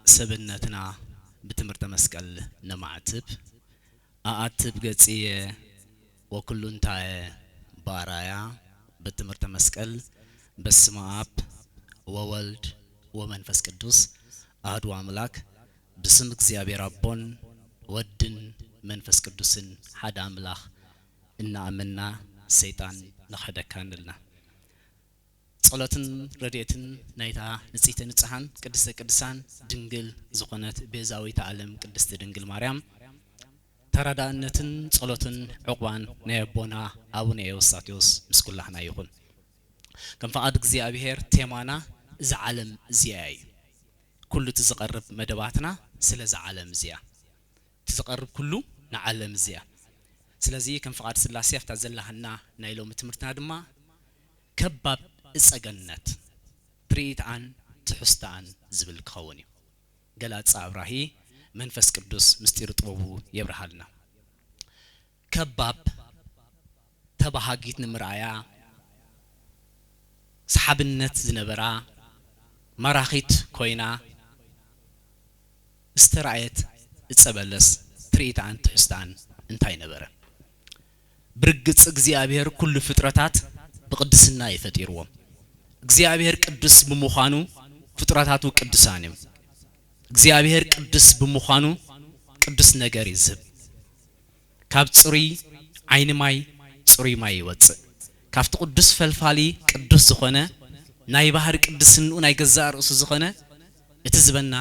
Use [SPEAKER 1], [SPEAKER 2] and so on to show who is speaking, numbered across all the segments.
[SPEAKER 1] سبنتنا بتمرت مسكال نمعتب أعتب قصية وكلن تاع بارايا بتمرت مسكال بسم آب وولد ومنفس قدوس أحد أملاك بسمك زيابي ربون ودن منفس قدوسن حد أملاك إن أمنا سيطان نخدك كانلنا صلاتن رديتن نايتا نصيتن صحان قدسه قدسان ድንግል ዝኾነት ቤዛዊት ዓለም ቅድስት ድንግል ማርያም ተራዳነትን ጸሎትን ዕቋን ነይቦና አቡነ ኤዎስጣቴዎስ ምስኩላህና ይኹን ከም ፈቃድ እግዚአብሔር ቴማና እዚ ዓለም እዚያይ ኩሉ ትዝቀርብ መደባትና ስለዚ ዓለም እዚያ ትዝቀርብ ኩሉ ንዓለም እዚያ ስለዚ ከም ፈቃድ ስላሴ afta ዘላህና ናይሎም ትምርትና ድማ ከባብ እጸገነት ትሪታን ትሕስታን ዝብል ከውን ገላጻ አብራሂ መንፈስ ቅዱስ ምስጢር ጥበቡ ይብርሃልና ከባብ ተባሃጊት ንምራያ ሰሓብነት ዝነበራ ማራኺት ኮይና እስተራየት እጸበለስ ትሪታን ትሕስታን እንታይ ነበረ ብርግጽ እግዚአብሔር ኩሉ ፍጥረታት በቅድስና ይፈጥሩዎም እግዚአብሔር ቅዱስ በመሆኑ ፍጥረታቱ ቅዱሳን እዮም እግዚአብሔር ቅዱስ በመሆኑ ቅዱስ ነገር ይዝብ ካብ ጽሪ አይን ማይ ጽሪ ማይ ይወጽእ ካብቲ ቅዱስ ፈልፋሊ ቅዱስ ዝኾነ ናይ ባህር ቅዱስን ናይ ገዛእ ርእሱ ዝኾነ እቲ ዝበና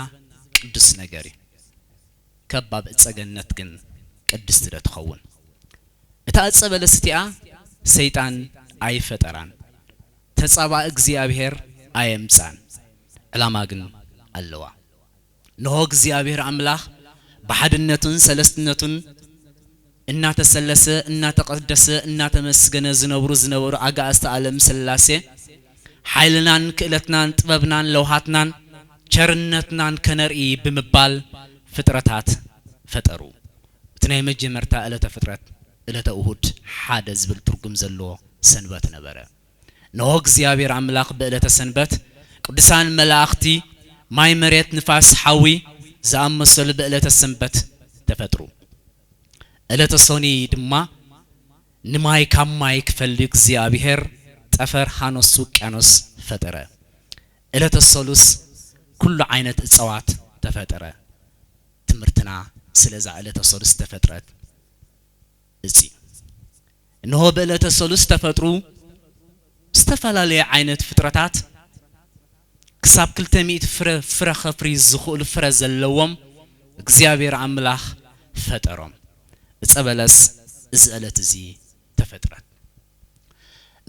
[SPEAKER 1] ቅዱስ ነገር ከባብ እጸገነት ግን ቅድስት ትኸውን እታ እጸበለስቲያ ሰይጣን አይፈጠራን ተጻባ እግዚአብሔር አየምጻን ዕላማ ግን አለዋ ነው እግዚአብሔር አምላክ በሐድነቱን ሰለስትነቱን እና ተሰለሰ እና ተቀደሰ እና ተመስገነ ዝነብሩ አጋስተ ዓለም ስላሴ ኃይልናን ክእለትናን ጥበብናን ለውሃትናን ቸርነትናን ከነርኢ በመባል ፍጥረታት ፈጠሩ ትናይ መጀመርታ ዕለተ ፍጥረት ዕለተ እሁድ ሓደ ዝብል ትርጉም ዘሎ ሰንበት ነበረ ነው እግዚአብሔር አምላክ በዕለተ ሰንበት ቅዱሳን መላእክቲ ማይ መሬት ንፋስ ሐዊ ዘአመሰሉ በዕለተ ሰንበት ተፈጥሩ ዕለተ ሰኒ ድማ ንማይ ካማይ ክፈልግ እግዚአብሔር ጠፈር ሃኖስ ውቅያኖስ ፈጠረ ዕለተ ሰሉስ ኩሉ አይነት እጽዋት ተፈጠረ ትምርትና ስለዛ ዕለተ ሰሉስ ተፈጥረት እጺ ነው በዕለተ ሰሉስ ተፈጥሩ استفلالي عينت فطرتات كساب كلتميت فرخ فري زخول فرز اللوم እግዚአብሔር አምላክ ፈጠሮም እጸበለስ እዝዕለት እዚ ተፈጥረት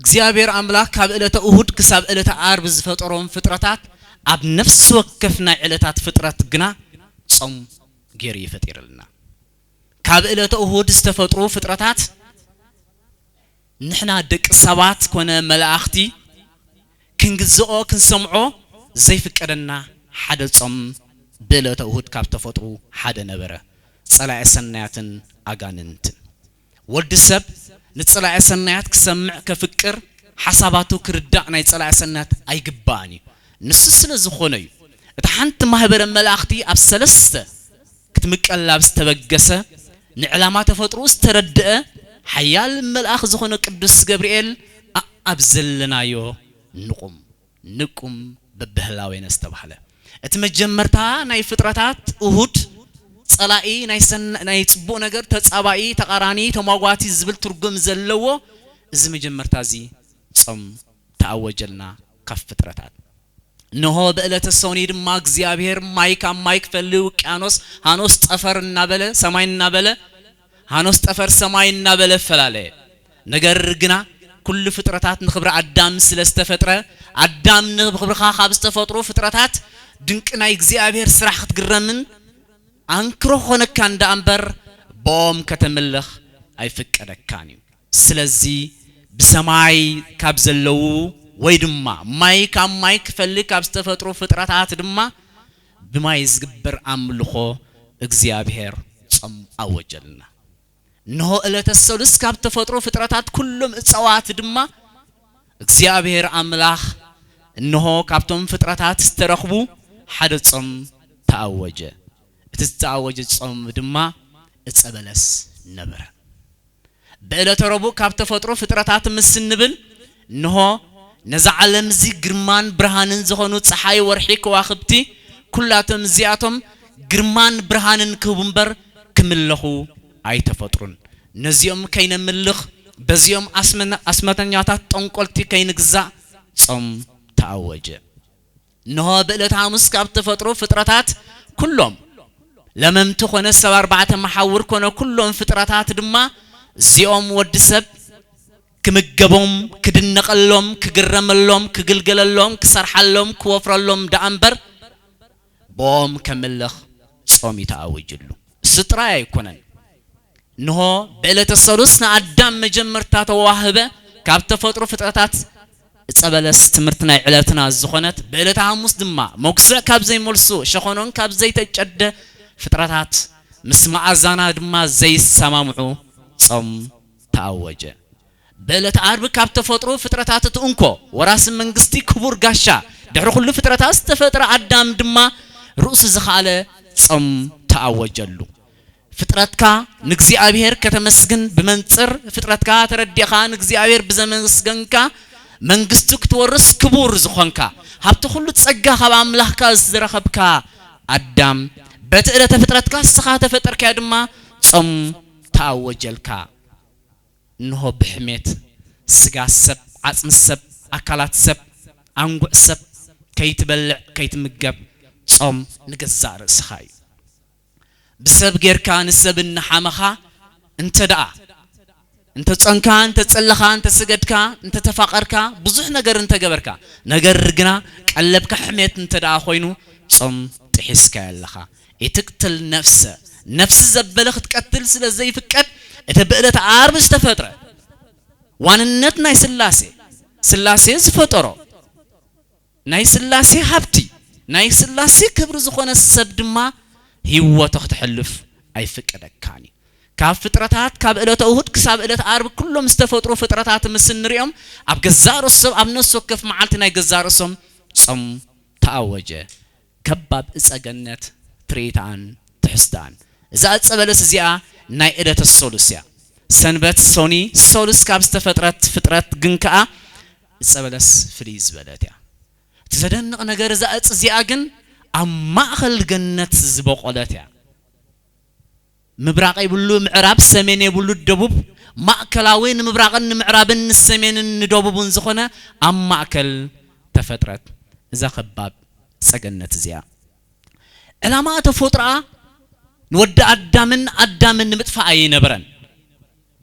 [SPEAKER 1] እግዚአብሔር አምላክ ካብ ዕለተ እሁድ ክሳብ ዕለተ ዓርብ ዝፈጠሮም ፍጥረታት ኣብ ነፍስ ወከፍና ዕለታት ፍጥረት ግና ጾም ገይር ይፈጥርልና ካብ ዕለተ እሁድ ዝተፈጥሩ ፍጥረታት نحنا دق سبات كنا ملاختي كنجزኦ كنسمعو زي فكرنا حدا صم بلا توهد كاب تفطرو حدا نبره صلاة سنياتن اغاننت ولد سب نصلاة سنيات كسمع كفكر حساباتو كرداء ناي صلاة سنيات ايغباني نسسل زخوني اتحنت مهبر ملاختي اب سلسته كتمقلاب استبغسه نعلامه تفطرو استردئ حيال ملأخ زخون قدوس جبريل أبزلنايو نقوم ببهلاوين استبحله اتمجمرتا ناي فطرتات أهود صلائي ناي صبو نجر تصابائي تقراني تمواغواتي زبل ترجم زلوا إذا مجمرتا زي صم تعوجلنا كف فطرتات نهو بقلة الصوني ما እግዚአብሔር ማይክ ፈልው ቃኖስ ሃኖስ ጠፈር እናበለ ሰማይ እናበለ ሃኖስ ጠፈር ሰማይ እናበለ ፈላለ ነገር ግና ኩሉ ፍጥረታት ንኽብረ አዳም ስለስተፈጥረ አዳም ንኽብርኻ ካብ ዝተፈጥሩ ፍጥረታት ድንቅናይ እግዚአብሔር ስራሕ ክትግረምን አንክሮ ሆነካ እንደ አንበር بوم كتملخ أي فكركاني سلزي بسماي كابزلو ويدما ماي كام ماي كفلي كابستفترو فترات دما بما يزقبر أملخو እግዚአብሔር ጾም አወጀልና ነው እለተ ሰሉስ ካብተፈጥሮ ፍጥረታት ሁሉም እጽዋት ድማ እግዚአብሔር አምላክ ነው ካብቶም ፍጥረታት ተረኽቡ ሓደ ጾም ተአወጀ እትተአወጀ ጾም ድማ እጸበለስ ነበር በእለተ ረቡዕ ካብተፈጥሮ ፍጥረታት ምስንብል ነው ነዛ ዓለም ዚ ግርማን ብርሃንን ዝኾኑ ፀሐይ ወርሒ ከዋኽብቲ ኩላቶም ዚያቶም ግርማን ብርሃንን ክቡንበር ክምለኹ አይተፈጥሩን ነዚኦም ከይነምልኽ በዚኦም አስመተኛታት ጠንቆልቲ ከይንግዛ ጾም ተአወጀ ነው በእለተ ሐሙስ ካብተፈጥሮ ፍጥረታት ኩሎም ለመምቱ ኾነ 74 መሐውር ኮነ ኩሎም ፍጥረታት ድማ ዚኦም ወድሰብ ክምገቦም ክድነቀሎም ክግረመሎም ክግልገለሎም ክሰርሐሎም ክወፍረሎም ዳአምበር ቦም ከመለኽ ጾም ይተአወጅሉ ስጥራ አይኮነን ነው በእለተ ሰሉስ አዳም መጀመርታ ተዋህበ ካብተፈጥሮ ፍጥረታት ጸበለስ ትምርትና ዕለትና ዝኾነት በእለተ ሐሙስ ድማ ሞክሰ ካብ ዘይመልሱ ሸኾኖን ካብ ዘይተጨደ ፍጥረታት ምስማዓዛና ድማ ዘይሰማምዑ ጾም ተአወጀ በእለተ ዓርብ ካብተፈጥሮ ፍጥረታት ትንኮ ወራስ መንግስቲ ክቡር ጋሻ ድሕሪ ሁሉ ፍጥረታት ተፈጥረ አዳም ድማ ሩስ ዝኻለ ጾም ተአወጀሉ ፍጥረትካ ንግዚአብሔር ከተመስግን በመንጽር ፍጥረትካ ተረዲኻ ንግዚአብሔር በዘመስገንካ መንግስቱ ክትወርስ ክቡር ዝኾንካ ሀብተ ሁሉ ጸጋ ካብ አምላኽካ ዝረኸብካ አዳም በትዕለተ ፍጥረትካ ስኻ ተፈጠርካ ድማ ጾም ተአወጀልካ ነው በሕሜት ስጋ ሰብ ዓጽም ሰብ አካላት ሰብ አንጉዕ ሰብ ከይትበልዕ ከይትምገብ ጾም ንገዛር ስኻይ بسبب غيركا نسبن حمخا انت دعا انت تصنكا انت تصلخا انت سجدكا انت تفاقركا بزح نجر انت جبركا نجر رجنا قلبك حميت انت دعا خوينو صم تحسكا لخا يتقتل نفس زبلخ تقتل سلازي فكت اتبقلت عارب استفتره واننت ناي سلاسي زفطرو ناي سلاسي حبتي ناي سلاسي كبر زخونه السبدما هيوتك تحلف أي فكرة كاني كاب فترات كاب إلى تأهود كساب إلى عرب كلهم استفتروا فترات مسن ريم أب جزار الصم أب نص كيف معلتنا جزار الصم صم تأوجه كباب إسأجنت تريتان تحستان إذا أتصبلس زيا ناي إلى السولوسيا سنبت سوني سولوس كاب فترات جنكا إتصبلس فريز بلاتيا تزدن نجار إذا أتصزيا جن أما خل جنة زبقولاتها مبراق يبلو معراب سمين يبلو الدبوب ما كلاوين مبراق معراب السمين الدبوب نزخنا أما أكل تفترت إذا خباب سجنة زيا لما تفترة نود أدامن متفع أي نبرن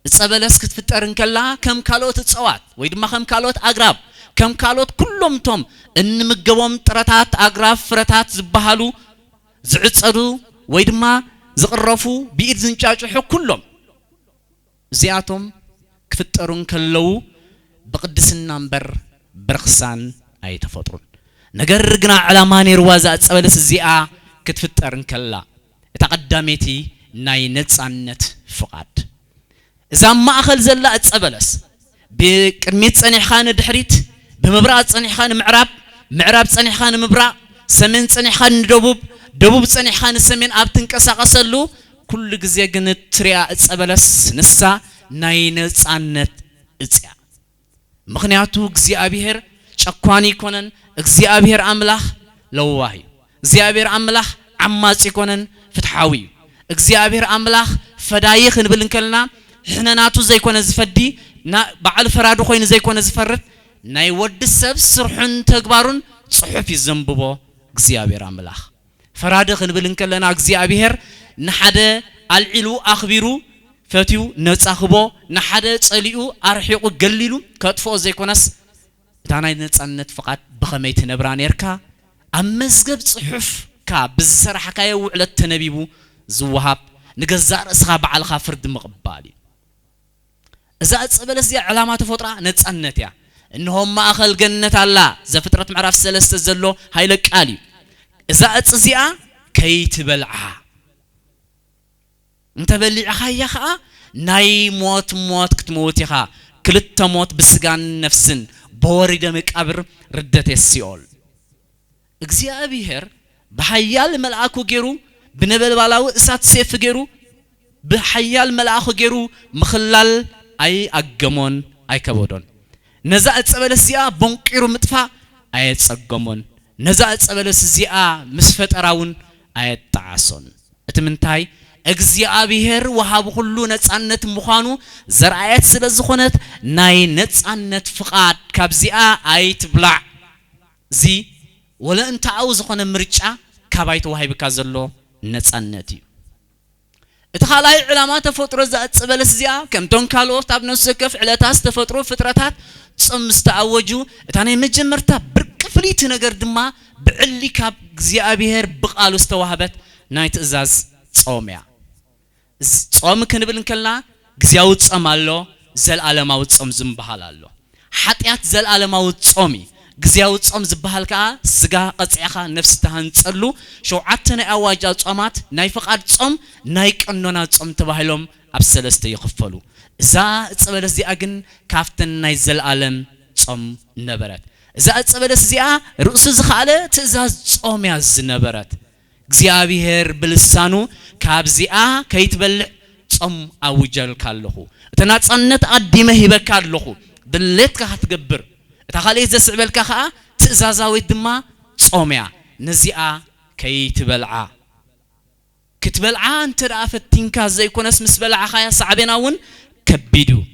[SPEAKER 1] السبلس كتفترن كلا كم كالوت تصوات ويد ما كم كالوت أقرب كم كالوت كلهم توم إن مجوم ترتات أقرب فرتات زبهلو زعصرو ويد ما زقرفو بيد زنجاج حق كلهم زياتهم كفترن كلو بقدس النمبر برخسان أي تفطرون نجرجنا على ماني روازات سبلس الزيا كتفترن كلا تقدمتي ناينت عنت فقط إذا ما أخذ زلات سبلس بكمية صنع خان دحريت بمبرات صنع خان معراب صنع خان مبرا سمين صنع خان دبوب صنع خان سمين أبتن كساقسلو كل جزء جنت تريا سبلس نسا ناينت عنت إتيا مخنياتو جزء أبيهر شقواني كونن جزء أبيهر أملاح لواهي جزء أبيهر أملاح عماس يكونن فتحاوي جزء أبيهر أملاح فدايخ نبلنكلنا إحنا ناتو زي كون زفدي نا بعد فرادو خوين زي كون زفرت نا يود السب سرحن تكبارون صحف الزنببو እግዚአብሔር አምላክ ፈራደ خنبلن كلنا እግዚአብሔር نحده العلو اخبيرو فتيو نصاخبو نحده صليو ارحيقو قليلو كطفو زي كونس تاناي نصانت فقط بخميت نبرانيركا امزغب صحف كا بزسرحكا يوعلت تنبيبو زوهاب نجزار اسخا بعلخا فرد مقبالي إذا أتصبلس دي علامات فطرة نتصنتيا إنهم ما أخل جنة الله زفترة معرف سلسة زلو هاي لك آلي إذا أتصيا كي تبلعها انت بلعها يا خا ناي موت كتموت يا خا كلت موت بسجان نفسن بوري دمك أبر ردت السيول إجزاء بيهر بحيال ملعكو جيرو بنبل بالاو إسات سيف جيرو بحيال ملعكو جيرو مخلال أي أجمون أي كبودون نزاعت سبلس زيا بنقيرو متفا أي تصقمون نزاعت سبلس زيا مسفت أراون أي تعصون أتمنتاي أجزاء بيهر وهاب كله نتصنت مخانو زرعات سلزخونت ناي نتصنت فقاد كابزيا أي تبلع زي ولا أنت عاوز خون مرجع كابايت وهاي بكازلو نتصنتي اتخالاي علامات فطر زات سبلس زيا كم تون كالوف تاب نسكف علاتاس تفطرو فطرتات صم استعوجو اتاني مجمرتا بركفليت نجر دما بعلي كاب እግዚአብሔር بقالو استوهبت نايت ازاز صوميا صوم كنبلن كلناግዚአው ጾም አሎ ዘልዓለማው ጾም ዝምባሃል አሎ ኃጢያት ዘልዓለማው ጾሚግዚአው ጾም ዝባሃል ካ ስጋ ቀጽያኻ ነፍስ ተሃንጸሉ ሸውዓተነ አዋጅ ጾማት ናይ ፈቃድ ጾም ናይ ቀኖና ጾም ተባሂሎም ኣብ ሰለስተ ይخፈሉ እዛ ጽበለስ ዚኣ ግን ካፍተን ናይ ዘልዓለም ጾም ነበረት እዛ ጽበለስ ዚኣ ርእሱ ዝኻለ ትእዛዝ ጾም ያዝ ነበረት እግዚአብሔር ብልሳኑ ካብዚኣ ከይትበልዕ ጾም አውጀል ካለኹ ተናጻነት አዲመ ሂበካ አለኹ ብለትካ ክትገብር تخلي زسبل كخا تزازاوي دما صوميا نزيا كي تبلعا كتبلعا انت رافت تنكا زي كونس مسبلعا خايا صعبيناون كبيدو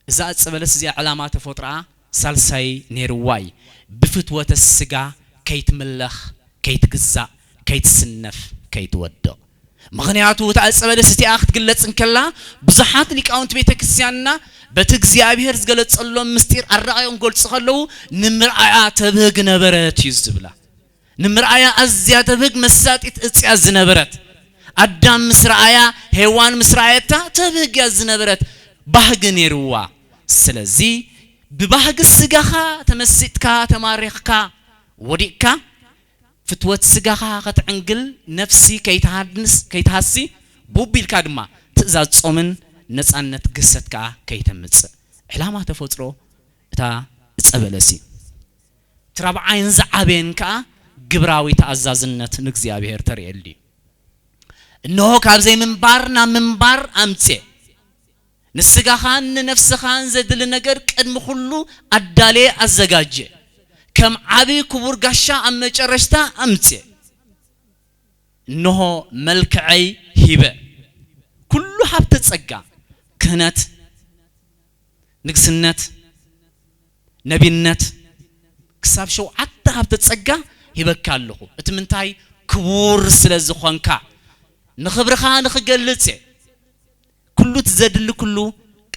[SPEAKER 1] اذا تصبلس زي علامات فطرا سالساي نيرواي بفتوه السغا كي تملخ كي تجزا كي تسنف كي تودو مغنياتو تعصبلس تي اخ تغلص انكلا بزحات ليقاونت بيت كريستياننا بتግዚአብሔር ዝገለጸሎም ምስጢር አራአዮም ጎልጽ ኸለው ንምርአያ ተብግ ነበረት ይዝብላ ንምርአያ አዝያ ተብግ መሳጢት እጽያ ዝነበረት አዳም ምስራአያ ሔዋን ምስራአያታ ተብግ ያዝነበረት ባህግ ነርዋ ስለዚህ በባህግ ስጋኻ ተመስጥካ ተማሪኽካ ወዲካ ፍትወት ስጋኻ ከተዕንግል ነፍሲ ከይታሃድንስ ከይታሃሲ ቡቢልካ ድማ ትእዛዝ ጾምን ነጻነት ገሰትካ ከይተምጽ ዕላማ ተፈጥሮ እታ ጸበለሲ ትራብዓይን ዘዓበንካ ግብራዊ ተአዛዝነት ንግዚአብሔር ተርየሊ እነሆ ካብዘይ ምንባርና ምንባር አምጼ ንስጋኻን ነፍስኻን ዘድል ነገር ቅድም ሁሉ አዳሌ አዘጋጀ ከም ዓቢ ክቡር ጋሻ አመጨረሽታ አምጼ እነሆ መልክዓይ ሂበ ኩሉ ሀብተ ጸጋ كهنت نقسنت نبينت كساب شو حتى هبتتصقى يبكالله اتمنتاي كبور سلازخوانكا نخبرخا نخجلتي كله تزدل كله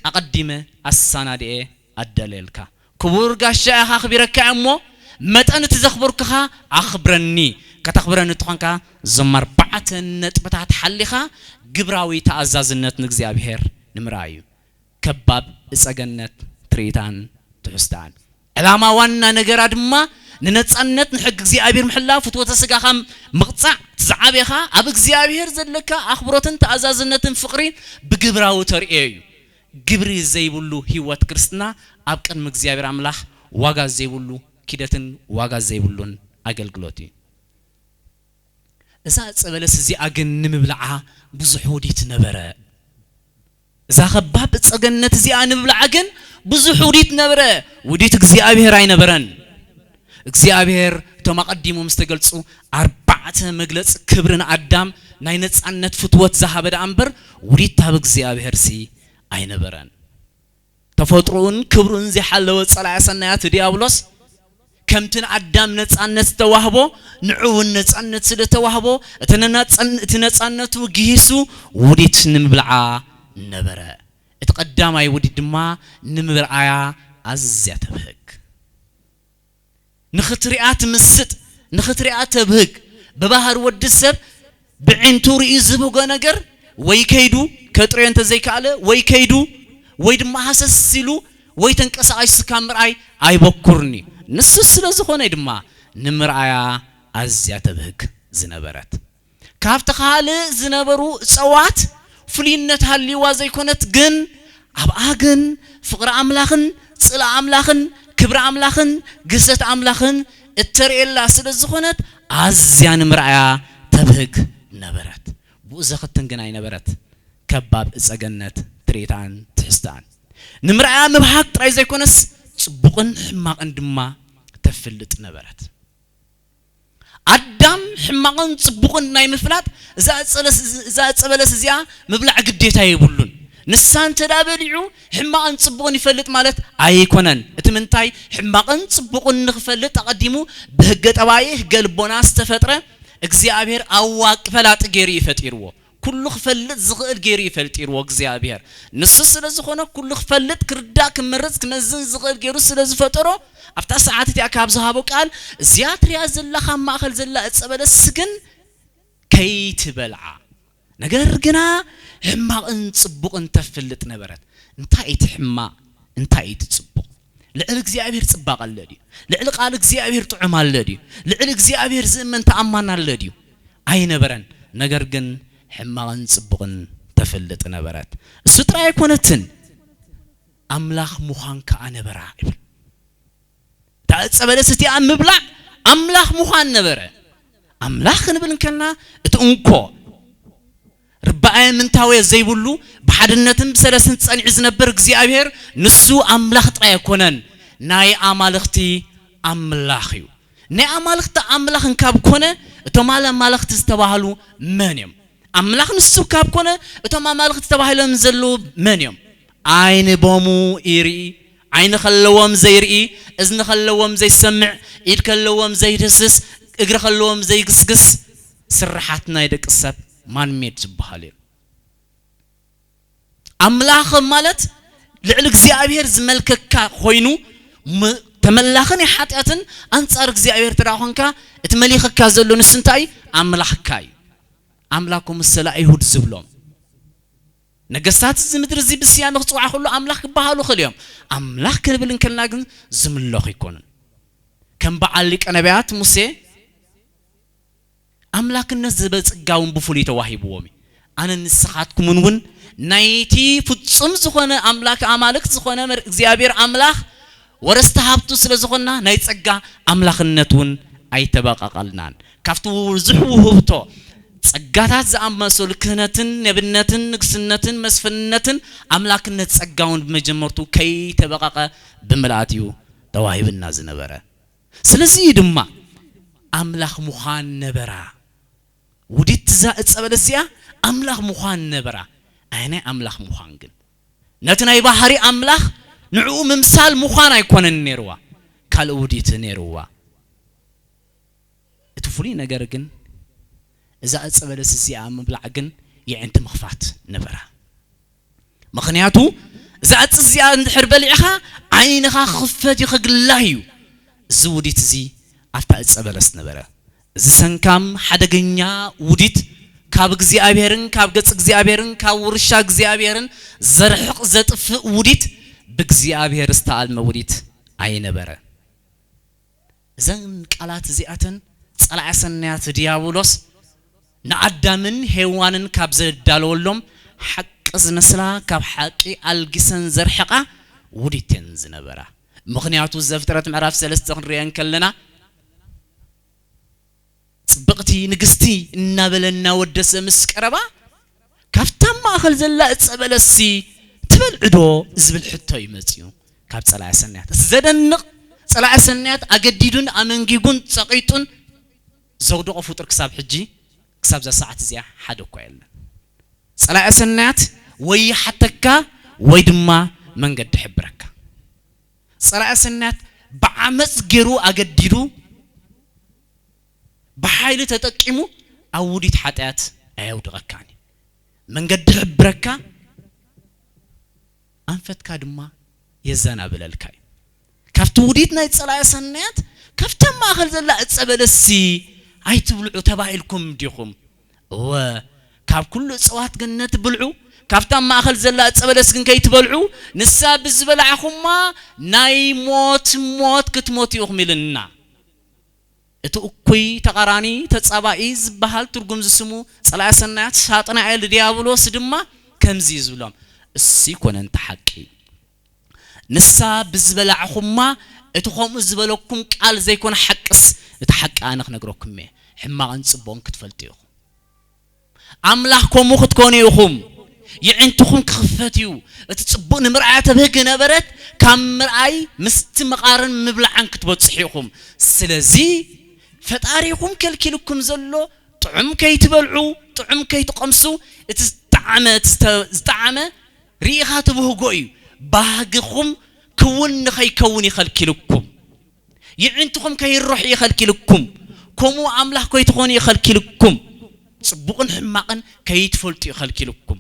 [SPEAKER 1] اقدمه السنادي ادللكا كبور غاشا اخبرك امو متن تزخبركها اخبرني كتخبرني تخونكا زمر بعت نطبታት حليخا ግብራዊ ተአዛዝነት ንግዚአብሔር ንምራዩ ከባብ እጸገነት ትሪታን ትሕስታን ዕላማ ዋና ነገር ድማ ንነጻነት ንሕግ እግዚአብሔር ምሕላፍ ፍትወተ ስጋኻ ምቕጻዕ ትዛዓበኻ ኣብ እግዚአብሔር ዘለካ አኽብሮትን ተአዛዝነትን ፍቅሪን ብግብራዊ ተርእዩ ግብሪ ዘይብሉ ህይወት ክርስትና ኣብ ቅድሚ እግዚአብሔር አምላኽ ዋጋ ዘይብሉ ኪደትን ዋጋ ዘይብሉን አገልግሎት እዛ ጸበለስ እዚ አገን ንምብልዓ ብዙሕ ወዲት ነበረ እዛ ከባብ ጸገነት እዚ አንብልዓ ግን ብዙሕ ወዲት ነበረ ወዲት እግዚአብሔር አይነበረን እግዚአብሔር ተማቀዲሙ ምስተገልጹ አርባዕተ መግለጽ ክብርን አዳም ናይ ነጻነት ፍትወት ዘሃበደ አንበር ወዲት ታብ እግዚአብሔር ሲ አይነበረን ተፈጥሮን ክብሩን ዘሐለወ ጸላያ ሰናያት ዲያብሎስ كمتن عدام نتصنت توهبو نعون نتصنت سد توهبو اتنتصنت وجيسو وديت نمبلعا نبره اتقدام اي ودي دما نمبلعا ازيا تبهك نختريات مسط نختريات تبهك ببحر ود السب بعينتو رئيزبو نجر ويكيدو كترين تزيكاله ويكيدو ويدما حسس سيلو ويتنقساش سكامراي اي بكرني نسس ስለዝኾነ ድማ ንምርአያ አዝያ ተብህግ ዝነበረት ካፍተኻለ ዝነበሩ ጸዋት ፍሊነት ሃሊዋ ዘይኮነት ግን አብአግን ፍቅር አምላኽን ጽላ አምላኽን ክብር አምላኽን ግዘት አምላኽን እተርኤላ ስለዝኾነት አዝያ ንምርአያ ተብህግ ነበረት ብኡዘኽትን ግን አይነበረት ከባብ እጸገነት ትሬታን ትሕስታን ንምርአያ ምብሃቅ ጥራይ ዘይኮነስ ጽቡቕን ሕማቕን ድማ ተፍልጥ ነበረት አዳም ሕማቕን ጽቡቕን ናይ ምፍላጥ እዛ ጸበለስ እዚያ ምብላዕ ግዴታ ይብሉን ንሳን ተዳበልዑ ሕማቕን ጽቡቕን ይፈልጥ ማለት አይኮነን እቲ ምንታይ ሕማቕን ጽቡቕን ንኽፈልጥ ተቀዲሙ በህገ ጠባይ ህገ ልቦና ዝተፈጥረ እግዚአብሔር አዋቅ ፈላጥ ገሪ ይፈጥርዎ كل خفلت زغل جيري فلتيرو እግዚአብሔር ንሱ ስለዝኾነ ኩሉ خفلت ክርዳ ክመረጽ ክመዝን ዝغل ገይሩ ስለዝፈጠሮ አፍታ ሰዓታት ያካብ ዝሃቦ ቃል ዚያትሪያ ዘለኻ ማእኸል ዘላ እጸበለስ ግን ከይትበልዓ ነገር ግና ሕማቕን ጽቡቕን ተፍልጥ ነበረት እንታይ ትሕማ እንታይ ትጽቡቕ ልዕል እግዚአብሔር ጽባቕ አለዲ ልዕል ቃል እግዚአብሔር ጥዑም አለዲ ልዕል እግዚአብሔር ዝእመን ተአማን አለዲ አይነበረን ነገር ግን ሕማቕን ጽቡቕን ተፍልጥ ነበረት እሱ ጥራይ ኮነትን አምላኽ ሙኻን ከአነበራ ይብል ታጸበለስቲ አምብላ አምላኽ ሙኻን ነበረ አምላኽ ንብልን ከና እትንኮ ربعي من تاوي زي بلو بحدنتم بسلسن تصنع زنبر እግዚአብሔር ንሱ አምላኽ ጥራይ ኮነን ናይ አማልኽቲ አምላኽዩ ናይ አማልኽቲ አምላኽን ካብ ኮነ እቶም አማልኽቲ ዝተባሃሉ መንዮም አምላኽ ንሱ ካብ ኮነ እቶም አማልኽቲ ተባሂሎም ዘሎ መንዮም አይን ቦሙ ይሪ አይን خلوم ዘይርኢ እዝን خلوم ዘይሰምዕ ኢድ ከለዎም ዘይደስስ እግር خلوم ዘይግስግስ ስራሓት ናይ ደቂ ሰብ ማን ሜድ ዝባሃል አምላኽ ማለት ልዕል እግዚአብሔር ዝመልከካ ኮይኑ ተመላኽን ኃጢአትን አንጻር እግዚአብሔር ተራኾንካ እትመሊኽካ ዘሎ ንስንታይ አምላኽካይ አምላኩም ሰላ አይሁድ ዝብሎም ነገስታት ዝምድር ዚ ብስያም ክጽዋዕ ሁሉ አምላኽ ይባሃሉ ኸልዮም አምላኽ ከብልን ከልና ግን ዝምለኽ ይኮንን ከም በዓል ቀነቢያት ሙሴ አምላክነት ዝበጽጋውን በፉሊ ተዋሂብዎም አነ ንስኻትኩምን ውን ናይቲ ፍጹም ዝኾነ አምላክ አማልክት ዝኾነ እግዚአብሔር አምላኽ ወረስተ ሀብቱ ስለዝኾና ናይ ጸጋ አምላክነቱን አይተባቃቀልናን ካፍቱ ዝህውህብቶ ጸጋታት ዘአመሰሉ ክህነትን ነብነትን ንግስነትን መስፈንነትን አምላክነት ጸጋውን በመጀመርቱ ከይተባቃቀ በመላእትዩ ተዋሂብና ዝነበረ ስለዚህ ድማ አምላኽ ሙኻን ነበራ ውዲት ጸበለስያ አምላኽ ሙኻን ነበራ አይነ አምላኽ ሙኻን ግን ነትናይ ባህሪ አምላኽ ንዑ ምምሳል ሙኻን አይኮነን ነርዋ ካልውዲት ነርዋ እትፉሊ ነገር ግን እዛ ጸበለስያ መብላዕ ግን የእንት መኽፋት ነበራ ምክንያቱ እዛ ጸዝያ እንድሕር በልዕኻ አይንኻ ክፈት ይኽግላዩ ዝውዲት ዚ አፍታ ጸበለስ ነበረ ዝሰንካም ሓደገኛ ውዲት ካብ እግዚአብሔርን ካብ ገጽ እግዚአብሔርን ካብ ወርሻ እግዚአብሔርን ዘርሕቕ ዘጥፍ ውዲት በእግዚአብሔር ዝተአልመ ውዲት አይነበረ ዘን ቃላት ዚአተን ጸላዓ ሰናያት ዲያብሎስ ንአዳምን ሔዋንን ካብ ዘዳለወሎም ሐቅ ዝመስላ ካብ ሐቂ አልግሰን ዘርሕቃ ውዲትን ዝነበራ ምክንያቱ ዘፍጥረት ምዕራፍ 3 ክንሪአን ከለና ጽብቅቲ ንግስቲ እናበለና ወደሰ ምስቀረባ ካፍታም ማእኸል ዘላ ጸበለሲ ትበልዕዶ ዝብል ሕቶ ይመጽዩ ካብ ጸላዓ ሰናያት ዘደንቕ ጸላዓ ሰናያት አገዲዱን አመንጊጉን ጸቂጡን ዘውደቆ ፍጡር ክሳብ ሕጂ ክሳብ ዛ ሰዓት እዚያ ሓደ እኮ የለን ጸላዓ ሰናያት ወይ ሓተካ ወይ ድማ መንገድ ሕብረካ ጸላዓ ሰናያት በዓመጽ ገሩ አገዲዱ በኃይል ተጠቂሙ አውዲት ኃጢአት አይውድቀካኒ መንገድ ሕብረካ አንፈትካ ድማ የዛና በለልካይ ካፍቱ ውዲት ናይ ጸላዓ ሰናያት ካፍተማ አኸል ዘላ ጸበለሲ አይትብልዑ ተባሂልኩም ዲኹም وكاب كل صوات جنة بلعو كافتام ما أخل زلا أتصبلس كن كي تبلعو نسا بزبلعكما ناي موت كتموت يخملنا اتو كوي تقراني تتصابائيز بحال ترقم زسمو صلاة سنات شاطنا عيل ديابلوس دما كمزي زبلام السيكون انت حقي نسا بزبلعكما اتو خم زبلوكم قال زي كون حقس اتحق انا نغركم حما انصبون كتفلتيو املاحكم مختكون يخم يعنتكم كخفتيو اتتصبون مرعات بهق نبرت كم مرعي مستمقارن مبلعن كتبصحيكم سلازي فتاريكم كلكلكم زلو طعم كي تبلعو طعم كي تقمسو استعمى ريخات بهقوي باقكم كون خي كوني خلكلكم يعنتكم كي الروح يخلكلكم كومو املاح كي تخوني يخلكلكم صبقن حماقن كي تفلت يخلكلكم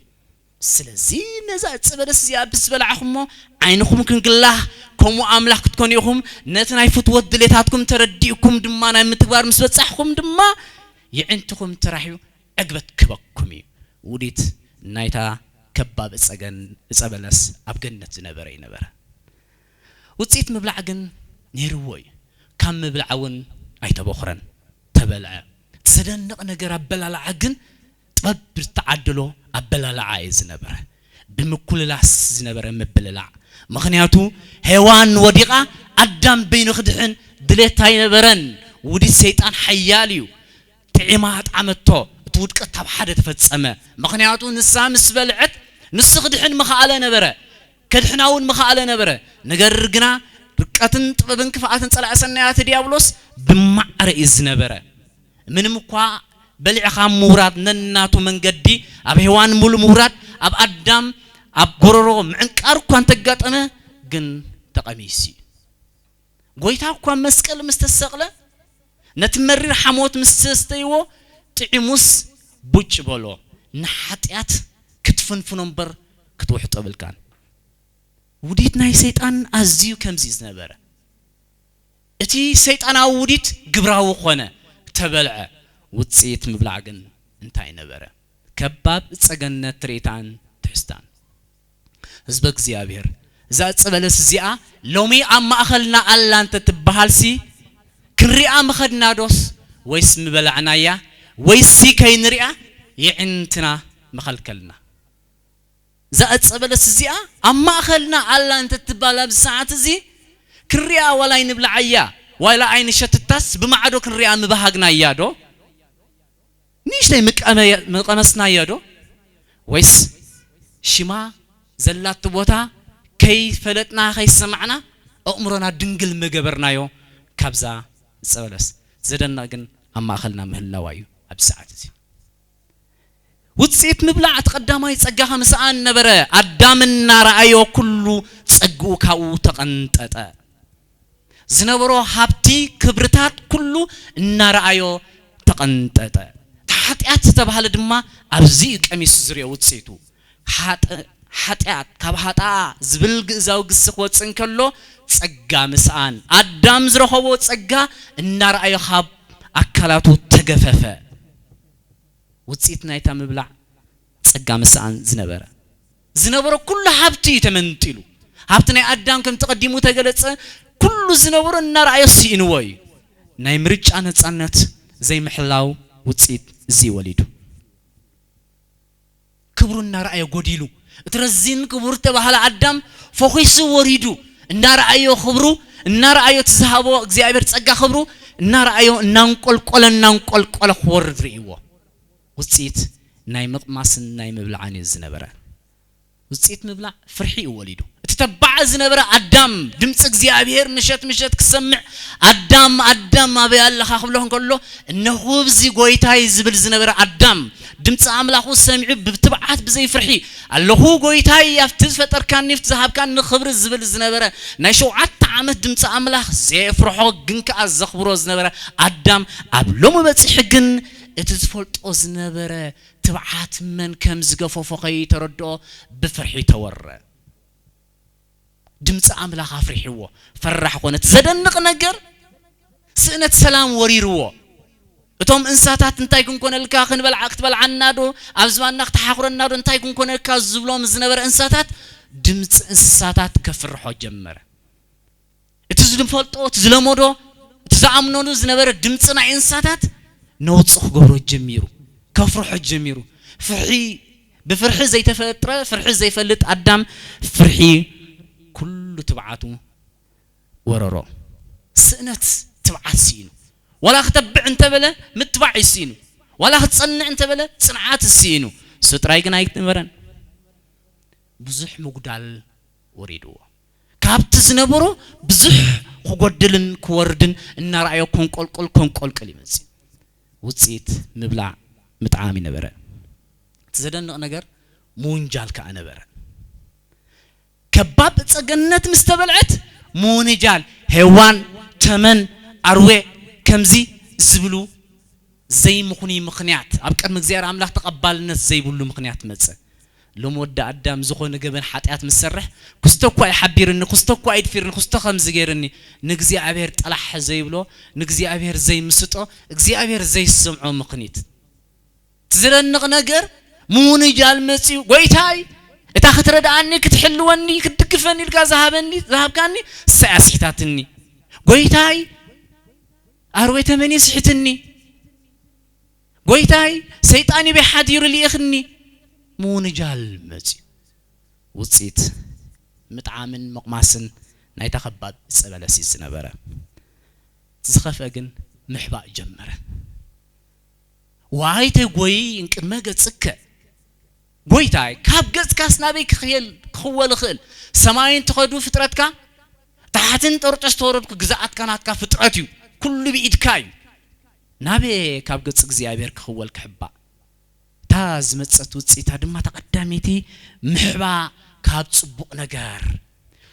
[SPEAKER 1] سلازي نزا تصبلس يا بسبلعكم عينكم كنقلاه كومو املاح كتكونيكم نتناي فتوت دليتاتكم ترديكم دما ناي متبار مسبصحكم دما يعنتكم تراحيو اغبت كبكم وديت نايتا كباب صغن صبلس ابغنت نبري نبر وصيت مبلعغن نيروي كم مبلعون ايتبخرن تبلع تسدنق ነገር አበላላعግን ጥበብ ተዓደሎ አበላላዓ ይዝነበረ በመኩልላስ ዝነበረ መበላላ ምክንያቱ ሔዋን ወዲቃ አዳም በይኑ خدحን ድሌታይ ነበረን ወዲ ሰይጣን ሐያልዩ ጥዕማት አመቶ ትውድቀት ታብ ሓደ ተፈጸመ ምክንያቱ ንሳ ምስበልዕት ንስ خدحን መኻለ ነበረ ከድሕናውን መኻለ ነበረ ነገር ግና ርቀትን ጥበብን ክፋአትን ጸላእ ሰናያት ዲያብሎስ በማዕረ ይዝነበረ ምንም እንኳ በልዕኻም ሙራድ ነናቱ መንገዲ አብ ሔዋን ሙሉ ሙራድ አብ አዳም አብ ጎሮሮ ምንቃር እንኳን ተጋጠመ ግን ተቀሚሲ ጎይታ እንኳን መስቀል ምስተሰቅለ ነትመሪር ሐሞት ምስተስተይዎ ጥዕሙስ ቡጭ በሎ ንሐጢያት ክትፍንፍኖም በር ክትውሕጦ ብልካን ውዲት ናይ ሰይጣን አዝዩ ከምዚ ዝነበረ እቲ ሰይጣናዊ ውዲት ግብራዊ ኾነ ተበልዐ ውጽኢት ምብላዕግን እንታይ ነበረ ከባብ ጸገነት ትሬታን ትሕስታን ህዝበ እግዚአብሔር እዛ ጽበለስ እዚኣ ሎሚ ኣብ ማእኸልና ኣላ እንተ ትበሃልሲ ክንሪኣ መኸድናዶስ ወይስ ምበላዕናያ ወይስ ከይንሪኣ ይዕንትና መኸልከልና እዛ ጽበለስ እዚኣ ኣብ ማእኸልና ኣላ እንተ ትበሃል ኣብ ሰዓት እዚ ክንሪኣ ወላይ ንብላዕያ ولا عين شتتاس بمعدو كنريا مبهاغنا يادو نيش لي مقمسنا يادو ويس شما زلات بوتا كي فلتنا خي سمعنا أمرنا دنقل مقبرنا يو كابزا سولس زدنا جن أما أخلنا مهلا وايو أبساعة زي وتصيت مبلع تقدمها يتسقاها مساء نبرة أدام النار أيو كله تسقوك أو تقنطط زنبرو حبتي كبرتات كله النار أيو تقنطط حتيات تبهال دما أبزي قميص زريا وتصيتو حتيات كبحتا زبلق زاوق السخوات سنكلو تسقا مساء أدام زرخوو تسقا النار أيو خاب أكلاتو تقففه وتصيت نايتا مبلع تسقا مساء زنبرو كل حبتي تمنتلو حبتنا أدام كم تقدمو تقلت كل زنبرو النار أيو سينوي ناي مرج أنا تصنت زي محلاو وتصيت زي وليدو كبرو النار أيو قديلو ترزين كبرو تبهال أدام فوخيسو وريدو النار أيو خبرو النار أيو تزهابو اغزيابير تسقا خبرو النار أيو نانقل خورد ريوو وصيت ناي مقماسن ناي مبلعاني زنبره وصيت مبلع فرحي وليدو تتبع زنبره ادم دمص እግዚአብሔር ምሸት ክሰምዕ አዳም አበ ያለኻ خبلهم كله انه بزي ጎይታይ ዝብል ዝነበረ አዳም ድምጽ አምላኹ ሰምዑ ብትብዓት بزي فرحي አለሁ ጎይታይ ያፍት ፈጠርካን ንፍት ዝሃብካን ንኽብር ዝብል ዝነበረ ናይ 7 ዓመት ድምጽ አምላኽ ዘፍርሖ ግን ከአዘኽብሮ ዝነበረ አዳም ኣብሎሙ በጽሕ ግን اتزفلت أزنبرة تبعات من كم زقفوا فقي تردو بفرحي تورّ دمت عملا خافرحي فرح قنت زدنق نجر سنة سلام وريرو እቶም እንስሳታት እንታይ ክንኮነልካ ክንበልዓ ክትበልዓና ዶ ኣብዝባና ክትሓኽረና ዶ እንታይ ክንኮነልካ ዝብሎም ዝነበረ እንስሳታት ድምጽ እንስሳታት ከፍርሖ ጀመረ እቲ ዝፈልጦ እቲ ዝለመዶ እቲ ዝኣምነሉ ዝነበረ ድምጽ ናይ እንስሳታት ነውጽኽ ገብሮ ጀሚሩ ከፍርሖ ጀሚሩ ፍርሒ بفرح زي تفطر فرح زي فلت أدم فرحي كل تبعته وررو سنت تبعت سينو ولا ختبع انت بلا متبع سينو ولا ختصنع انت بلا صنعات السينو سترايقنا يكتمرن بزح مقدال وريدو كابت زنبرو بزح خقدلن كوردن ان رأيو كون قل يمزي وصيت مبلع متعامي نبره تزدنق ነገር ሙንጃል ከአነበረ ከባብ ጸገነት ምስተበልዕት ሙንጃል ሄዋን ተመን አርዌ ከምዚ ዝብሉ ዘይ ምኹኒ ምኽንያት ኣብ ቀድሚ እግዚአብሔር አምላክ ተቀባልነት ዘይብሉ ምኽንያት መጸ ለሞዳ አዳም ዝኾነ ገበን ኃጢአት መሰርሕ ኩስተኳ ይሐቢርኒ ኩስተኳ ይድፊርኒ ኩስተ ከምዚ ገይርኒ ንግዚአብሔር ጠላሕ ዘይብሎ ንግዚአብሔር ዘይምስጦ እግዚአብሔር ዘይስምዖ ምኽኒት تزدنق ነገር مونجال مسيو قويتاي اتاخت رداني كتحلوني كتدقفني لك ذهبكاني سياسيتاتني قويتاي اروي تمني صحتني قويتاي سيطاني بحادير لي اخني مونجال مسيو وصيت متعامن مقماسن نايتا خباب صبلسي سنبره زخفا جن محبا جمره وايته قوي انقد ما قصك قويتاي كاب قص كاسنابي خيل خول خل سماين تخدو فطرتك تحتن طرطش توربك غزات كاناتك فطرتيو كل بيدكاي نابي كاب قص እግዚአብሔር خول كحبا تاز مصت وصيتا دما تقداميتي محبا كاب صبوق ነገር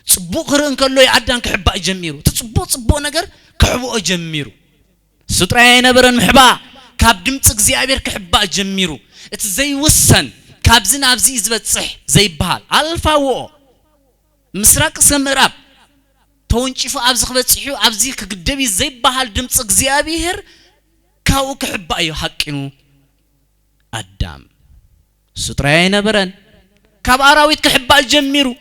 [SPEAKER 1] صبوق رن كلو يعدان كحبا يجميرو تصبوق ነገር كحبو يجميرو سطراي نبرن محبا كاب دمص እግዚአብሔር كحبا يجميرو ات زي وسن كاب زناب زي زبصح زي بحال الفاو مسراق سمراب تونچف ابز خبصحو ابزي كغدبي زي بحال دمص እግዚአብሔር كاو كحبا يو حقينو ادم سطراي نبرن كاب اراويت كحبا يجميرو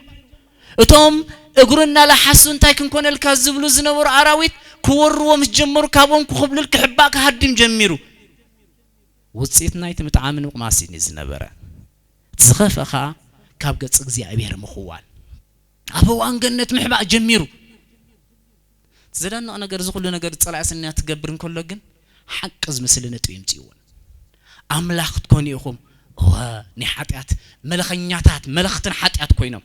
[SPEAKER 1] اتوم اغرنا لحسو انتاي كنكونلك زبلو زنبر اراويت كورو مسجمرو كابون كخبلل كحبا كهدم جميرو وصيت نايت متعامن وقماسين زنبره تزخفخا كاب قص እግዚአብሔር مخوال ابو انجنت محبا جميرو زدنا ነገር ዝኹሉ ነገር ጸላእስና ትገብርን ከሎ ግን حق ዝመስልነት ይምጪውን አምላክ ትኮን ይኹም ንሓጢአት መለኸኛታት መለኽትን ሓጢአት ኮይኖም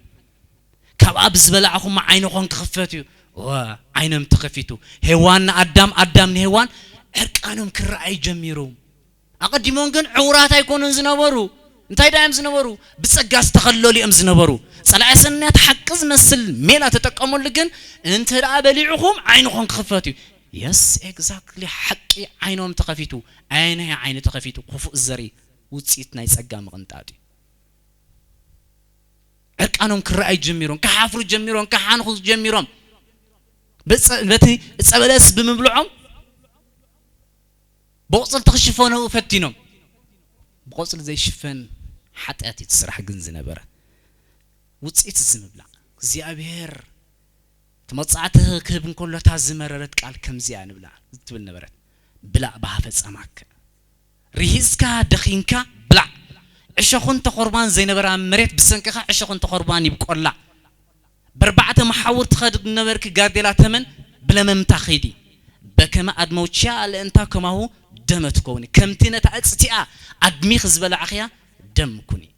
[SPEAKER 1] ካብ ኣብ ዝበላዕኹም ዓይንኹም ክኽፈትዩ ዓይኖም ተኸፊቱ ሄዋን አዳም ንሄዋን ዕርቃኖም ክራኣይ ጀሚሩ أقدمون كن عورات يكونون زنبرو انتي دايم زنبرو بتصقاس تخلولي ام زنبرو صلاة سنة تحقز مسل ميلا تتقامون لكن انت رأى بليعهم عينهم خفتو يس اكزاكتلي حقي عينهم تخفتو عينها عين تخفتو قفو الزري وتصيتنا يسقام غنطاتي عرقانهم كرأي جميرون كحافر جميرون كحانخوز جميرون بتي تصبلس بمبلعهم بوصل تخشفونه وفتينهم بوصل زي شفن حتى تسرح جنز نبرة وتصيت الزمبلع እግዚአብሔር تمصعته كبن كله تازمررت قال كم زيان بلا تبل نبرة بلا بحفظ أماك ريسكا دخينكا بلا عشقون تقربان زي نبرة مريت بسنكها عشقون تقربان يبقى لا بربعة محاور تخد نبرك قادلا تمن بلا ممتاخيدي بكما أدموتشا لأنت كما هو دم تكوني كم تينا تعصتيا أدمي خزبل عخيا دم كوني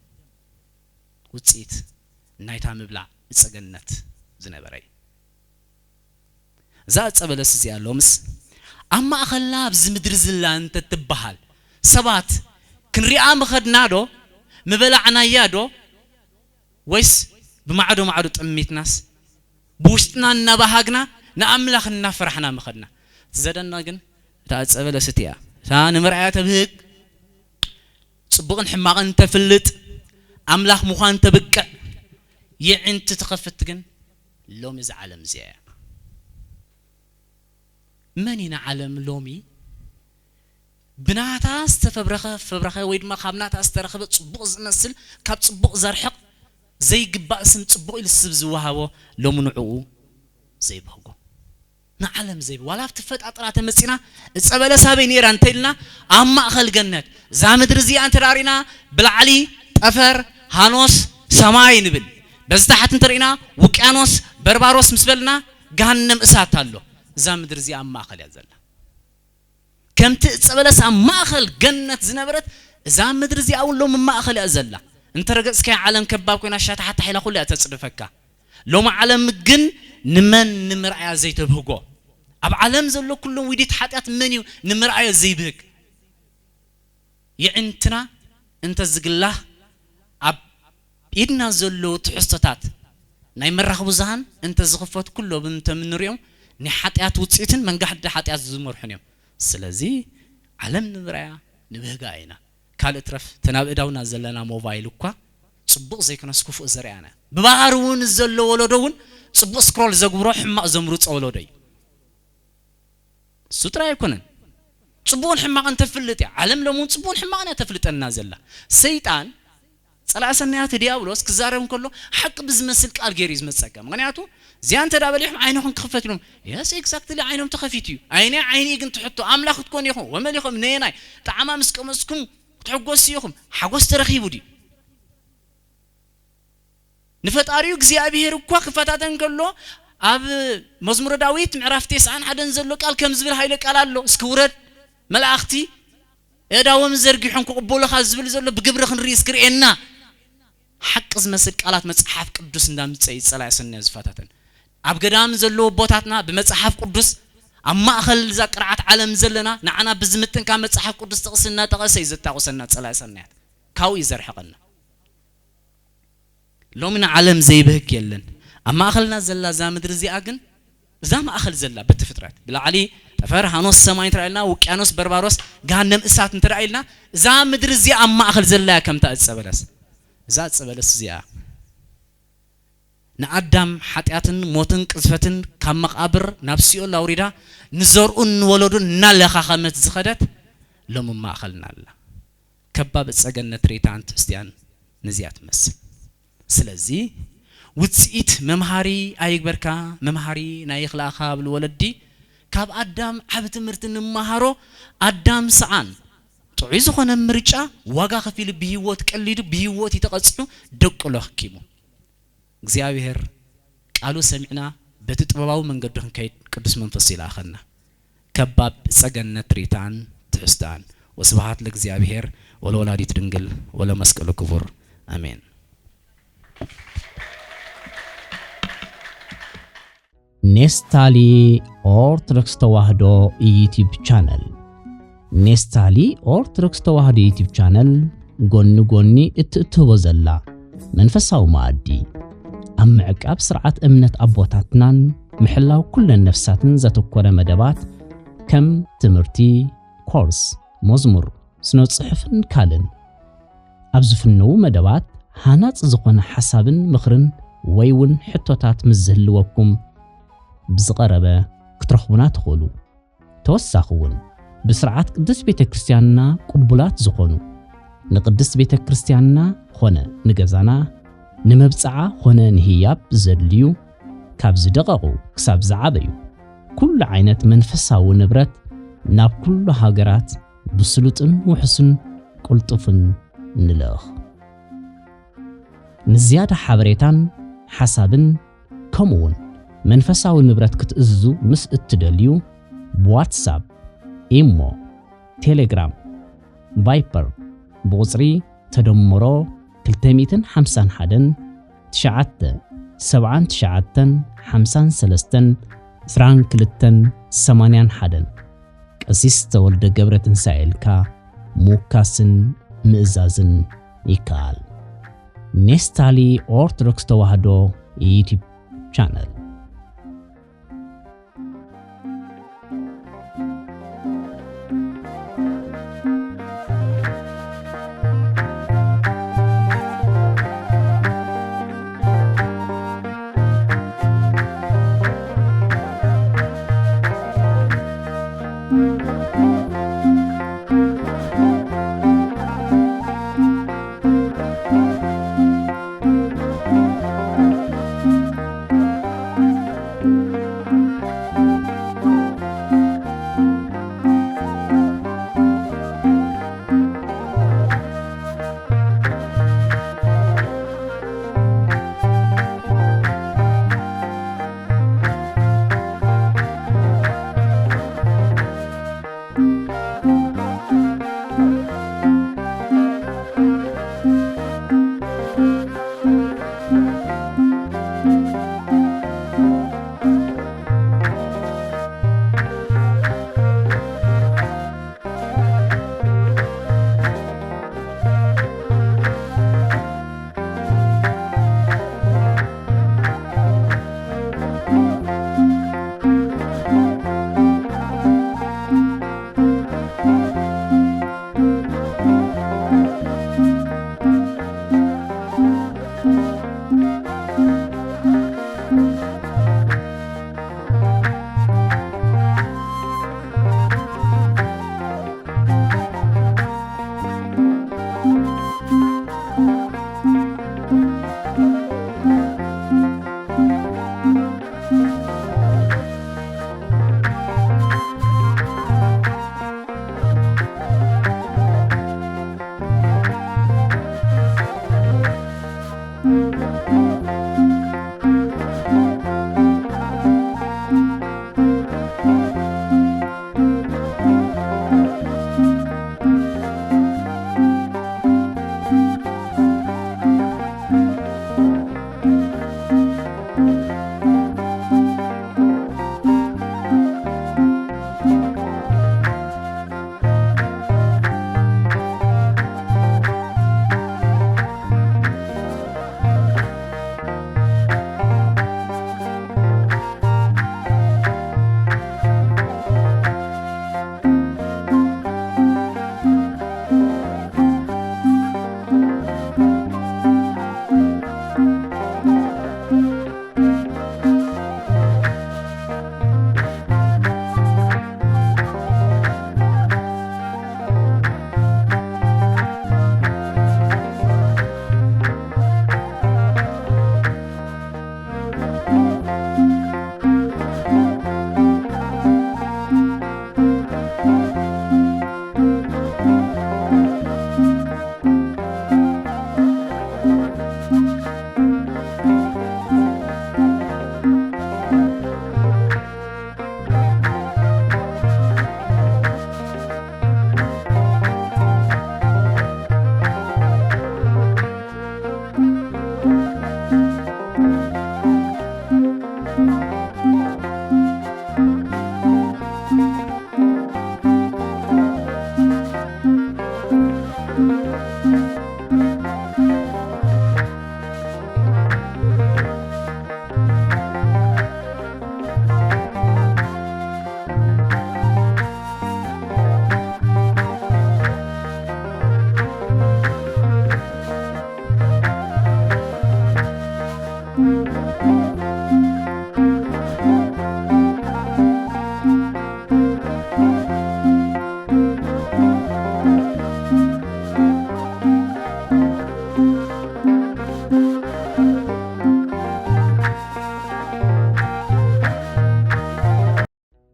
[SPEAKER 1] وتصيت نايتا مبلع تصجنت زنبري زاد صبلس زيالومس أما أخلا بزمدر زلان تتبحال سبات كنريا مخدنادو مبلعنا يادو ويس بمعدو تأميت ناس بوشتنا نبهاجنا نأملخنا فرحنا مخدنا زادنا جن تأصبل ستيا ثاني مرعيات بهك صبغن حماقن تفلت أملاخ مخان تبكى يعن تتخفت جن لومي زعلم زيا منين علم لومي ብናታ ዝተፈብረኸ ወይ ድማ ካብናታ ዝተረኸበ ጽቡቕ ዝመስል ካብ ጽቡቕ ዘርሕቕ ዘይግባእ ስም ጽቡቕ ኢልስብ ዝወሃቦ ሎምንዑኡ ዘይብህጎ ንዓለም ዘይብ ዋላ ፍትፈጣጥራ ተመጺና እጸበለሳ በይ ነራ እንተይልና ኣብ ማእኸል ገነት ዛ ምድሪ እዚኣ እንተዳሪና ብላዕሊ ጠፈር ሃኖስ ሰማይ ንብል በዝታሕት እንተሪና ውቅያኖስ በርባሮስ ምስበልና ገሃነም እሳት ኣሎ ዛ ምድሪ እዚኣ ኣብ ማእኸል እያ ዘላ ከምቲ እጸበለሳ ኣብ ማእኸል ገነት ዝነበረት ዛ ምድሪ እዚኣ እውን ሎም ማእኸል እያ ዘላ እንተረገጽከ ዓለም ከባብ ኮይና ሻታሓት ሓይላ ኩሉ እያ ተጽድፈካ ሎም ዓለም ግን ንመን ንምርኣያ ዘይተብህጎ ኣብ ዓለም ዘሎ ኩሎም ውዲት ሓጢያት መን እዩ ንምርኣያ ዘይብህግ ይዕንትና እንተ ዝግላህ ኣብ ኢድና ዘሎ ትሕዝቶታት ናይ መራኸቡ ዛሃን እንተ ዝኽፈት ኩሎም እንተ ምንሪኦም ንሓጢያት ውጽኢትን መንጋሕዲ ሓጢያት ዝመርሑን እዮም ስለዚ ዓለም ንምርኣያ ንብህጋ ኢና ካልእ ትረፍ ተናብ እዳውና ዘለና ሞባይል እኳ ጽቡቕ ዘይኮነስ ክፉእ ዘርያና ብባህር እውን ዘሎ ወለዶ እውን ጽቡቕ ስክሮል ዘግብሮ ሕማቕ ዘምሩፅ ወለዶ እዩ ሱጥራ ይኮነን ጽቡቕን ሕማቕን ተፍልጥ እያ ዓለም ለሙን ጽቡቕን ሕማቕን እያ ተፍልጠና ዘላ ሰይጣን ጸላእሰናያት ዲያብሎስ ክዛረብ እንከሎ ሓቂ ብዝመስል ቃል ገይሩ ዝመጸቀም ምክንያቱ ዚያን ተዳበሊሕም ዓይንኹም ክኽፈት ኢሎም የስ ኤግዛክትሊ ዓይኖም ተኸፊት እዩ ዓይኔ ግን ትሕቶ ኣምላኽ ክትኮን ኢኹም ወመሊኹም ነየናይ ጣዕማ ምስ ቀመስኩም ክትሕጎስ ኢኹም ሓጎስ ተረኺቡ ዲ ንፈጣሪዩ እግዚአብሔር እኳ ክፈታተን ከሎ ኣብ መዝሙረ ዳዊት ምዕራፍ 91 ዘሎ ቃል ከም ዝብል ሃይለ ቃል ኣሎ እስኪ ውረድ መላእኽቲ እዳዎም ዘርጊሖም ክቕበሉኻ ዝብል ዘሎ ብግብሪ ክንርኢ እስክርኤና ሓቂ ዝመስል ቃላት መጽሓፍ ቅዱስ እንዳምጽእ ጸላእ ሰናይ ዝፈታተን ኣብ ገዳም ዘሎ ቦታትና ብመጽሓፍ ቅዱስ ኣብ ማእኸል ዛ ቅርዓት ዓለም ዘለና ንዓና ብዝምጥንካ መጽሓፍ ቅዱስ ተቕስና ተቐሰ ይዘታቆሰና ጸላእ ሰናያት ካው ይዘርሕቀና ሎምና ዓለም ዘይብህግ የለን ኣብ ማእኸልና ዘላ ዛ ምድሪ እዚኣ ግን ዛ ማእኸል ዘላ በትፍጥረት ብላዕሊ ጠፈር ሃኖስ ሰማይ እንተራኢልና ውቅያኖስ በርባሮስ ገሃነም እሳት እንተራኢልና ዛ ምድሪ እዚኣ ኣብ ማእኸል ዘላ ከምታ እጸበለስ ዛ እጸበለስ እዚኣ ንኣዳም ሓጢያትን ሞትን ቅዝፈትን ካብ መቃብር ናብ ሲኦል አውሪዳ ንዘርኡን ወለዱን እናለኻኸመት ዝኸደት ሎም ማእኸልና ኣላ ከባብ ጸገነት ሬታንት እስቲያን ነዚያ ትመስል ስለዚ ውጽኢት መምሃሪ ኣይግበርካ መምሃሪ ናይ ይኽላኻ ብል ወለዲ ካብ ኣዳም ዓብ ትምህርቲ ንመሃሮ ኣዳም ሰዓን ጥዑይ ዝኾነ ምርጫ ዋጋ ከፊሉ ብህይወት ቀሊዱ ብህይወት ይተቐጽሑ ደቅሎ ሕኪሙ እግዚአብሔር ቃሉ ሰሚዕና በቲ ጥበባዊ መንገዱ ክንከይድ ቅዱስ መንፈስ ይላኸና ከባብ ጸገነት ሬታን ትሕስታን ወስብሐት ለእግዚአብሔር ወለወላዲት ድንግል ወለመስቀሉ ክቡር አሜን ኔስታሊ ኦርቶዶክስ ተዋህዶ ዩቲዩብ ቻነል ኔስታሊ ኦርቶዶክስ ተዋህዶ ዩቲዩብ ቻነል ጎኒ እትእትቦ ዘላ መንፈሳዊ ማዕዲ ኣብ ምዕቃብ ስርዓት እምነት ኣቦታትናን ምሕላው ኩለን ነፍሳትን ዘተኮረ መደባት ከም ትምህርቲ ኮርስ መዝሙር ስነ ጽሑፍን ካልን ኣብ ዝፍነው መደባት ሃናጽ ዝኾነ ሓሳብን ምኽርን ወይውን ሕቶታት ምዝህልወኩም ብዝቀረበ ክትረኽቡና ትኽእሉ ተወሳኺውን ብስርዓት ቅድስት ቤተክርስቲያንና ቅቡላት ዝኾኑ ንቅድስት ቤተክርስቲያንና ኾነ ንገዛና ንመብጽዓ ኾነ ንህያብ ዘድልዩ ካብ ዝደቐቑ ክሳብ ዝዓበዩ ኩሉ ዓይነት መንፈሳዊ ንብረት ናብ ኩሉ ሃገራት ብስሉጥን ውሕስን ቁልጡፍን ንልእኽ ንዝያዳ ሓበሬታን ሓሳብን ከምኡውን መንፈሳዊ ንብረት ክትእዝዙ ምስ እትደልዩ በዋትስኣፕ ኢሞ ቴሌግራም ቫይፐር ብቁጽሪ ተደምሮ 251 979 53 22 81 ቀሲስ ተወልደ ገብረ ትንሳኤልካ ሙካስን ምእዛዝን ይካል ኔስታሊ ኦርቶዶክስ ተዋህዶ ዩቲዩብ ቻነል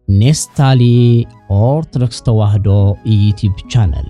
[SPEAKER 2] ኔስታሊ ኦርቶዶክስ ተዋህዶ ዩቲዩብ ቻነል